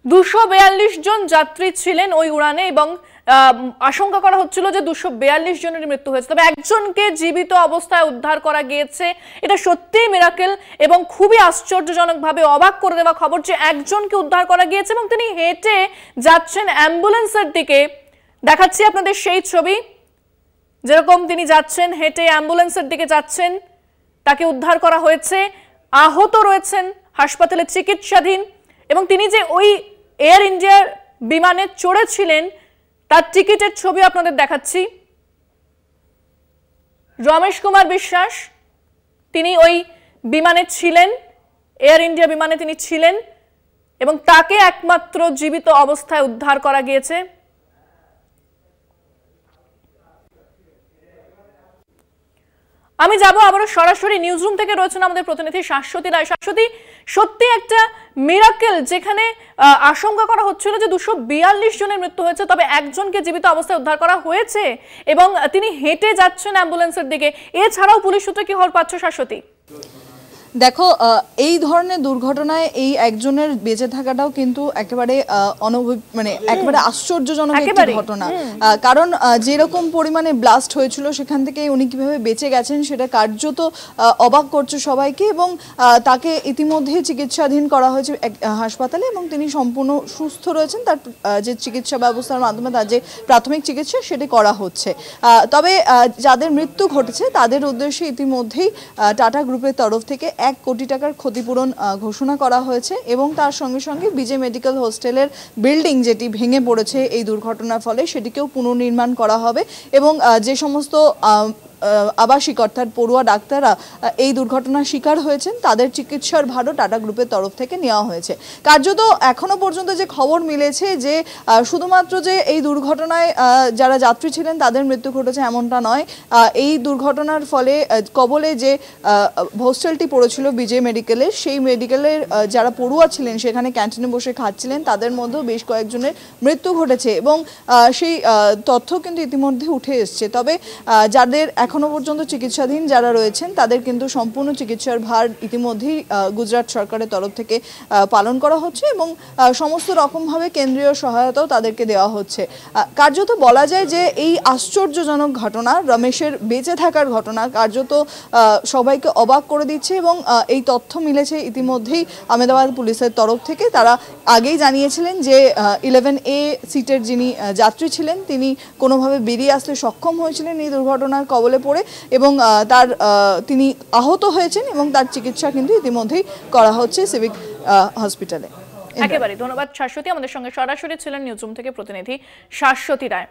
242 জন যাত্রী ছিলেন ওই উড়ানে এবং আশঙ্কা করা হচ্ছিল যে 242 জনের মৃত্যু হয়েছে, তবে একজনকে জীবিত অবস্থায় উদ্ধার করা গিয়েছে। এটা সত্যিই মিরাকেল এবং খুবই আশ্চর্যজনকভাবে অবাক করে দেওয়া খবর যে একজনকে উদ্ধার করা গিয়েছে এবং তিনি হেঁটে যাচ্ছেন অ্যাম্বুলেন্সের দিকে। দেখাচ্ছি আপনাদের সেই ছবি, যেরকম তিনি যাচ্ছেন হেঁটে অ্যাম্বুলেন্সের দিকে যাচ্ছেন, তাকে উদ্ধার করা হয়েছে। আহত রয়েছেন, হাসপাতালে চিকিৎসাধীন এবং তিনি যে ওই এয়ার ইন্ডিয়ার বিমানে চড়েছিলেন তার টিকিটের ছবি আপনাদের দেখাচ্ছি। রমেশ কুমার বিশ্বাস তিনি ওই বিমানে ছিলেন, এয়ার ইন্ডিয়া বিমানে তিনি ছিলেন এবং তাকে একমাত্র জীবিত অবস্থায় উদ্ধার করা গিয়েছে। আমি যাব আবারও সরাসরি নিউজরুম থেকে, রয়েছেন আমাদের প্রতিনিধি শাশ্বতী রায়। শাশ্বতী, সত্যি একটা মিরাকেল, যেখানে আশঙ্কা করা হচ্ছিল যে 242 জনের মৃত্যু হয়েছে, তবে একজনকে জীবিত অবস্থায় উদ্ধার করা হয়েছে এবং তিনি হেঁটে যাচ্ছেন অ্যাম্বুলেন্সের দিকে। এছাড়াও পুলিশ সূত্রে কি খবর পাচ্ছ শাশ্বতী? দেখো, এই ধরনের দুর্ঘটনায় এই একজনের বেঁচে থাকাটাও কিন্তু একেবারে একেবারে আশ্চর্যজনক একটি ঘটনা। কারণ যেরকম পরিমাণে ব্লাস্ট হয়েছিল সেখান থেকে উনি কিভাবে বেঁচে গেছেন সেটা কার্যত অবাক করছে সবাইকে এবং তাকে ইতিমধ্যে চিকিৎসাধীন করা হয়েছে হাসপাতালে এবং তিনি সম্পূর্ণ সুস্থ রয়েছেন। তার যে চিকিৎসা ব্যবস্থার মাধ্যমে তার যে প্রাথমিক চিকিৎসা সেটি করা হচ্ছে। তবে যাদের মৃত্যু ঘটেছে তাদের উদ্দেশ্যে ইতিমধ্যেই টাটা গ্রুপের তরফ থেকে 1 কোটি টাকার ক্ষতিপূরণ ঘোষণা করা হয়েছে এবং তার সঙ্গে সঙ্গে বিজে মেডিকেল হোস্টেলের বিল্ডিং যেটি ভেঙে পড়েছে এই দুর্ঘটনার ফলে সেটিকেও পুনর্নির্মাণ করা হবে এবং যে সমস্ত আবাসিক অর্থাৎ পড়ুয়া ডাক্তাররা এই দুর্ঘটনার শিকার হয়েছেন তাদের চিকিৎসার ভারও টাটা গ্রুপের তরফ থেকে নেওয়া হয়েছে। কার্যত এখনো পর্যন্ত যে খবর মিলেছে যে শুধুমাত্র যে এই দুর্ঘটনায় যারা যাত্রী ছিলেন তাদের মৃত্যু ঘটেছে এমনটা নয়। এই দুর্ঘটনার ফলে কবলে যে হোস্টেলটি পড়েছিল বিজে মেডিকেলের, সেই মেডিকেলের যারা পড়ুয়া ছিলেন সেখানে ক্যান্টিনে বসে খাচ্ছিলেন তাদের মধ্যেও বেশ কয়েকজনের মৃত্যু ঘটেছে এবং সেই তথ্য কিন্তু ইতিমধ্যে উঠে এসছে। তবে যাদের এখনো পর্যন্ত চিকিৎসাধীন যারা রয়েছেন তাদের কিন্তু সম্পূর্ণ চিকিৎসার ভার ইতিমধ্যেই গুজরাট সরকারের তরফ থেকে পালন করা হচ্ছে এবং সমস্ত রকমভাবে কেন্দ্রীয় সহায়তাও তাদেরকে দেওয়া হচ্ছে। কার্যত বলা যায় যে এই আশ্চর্যজনক ঘটনা, রমেশের বেঁচে থাকার ঘটনা কার্যত সবাইকে অবাক করে দিচ্ছে এবং এই তথ্য মিলেছে ইতিমধ্যেই আহমেদাবাদ পুলিশের তরফ থেকে। তারা আগেই জানিয়েছিলেন যে 11A সিটের যিনি যাত্রী ছিলেন তিনি কোনোভাবে বেরিয়ে আসতে সক্ষম হয়েছিলেন এই দুর্ঘটনার কবলে পড়ে এবং তিনি আহত হয়েছেন এবং তার চিকিৎসা কিন্তু ইতিমধ্যেই করা হচ্ছে সিভিক হসপিটালে। একেবারে ধন্যবাদ শাশ্বতী। আমাদের সঙ্গে সরাসরি ছিলেন নিউজরুম থেকে প্রতিনিধি শাশ্বতী রায়।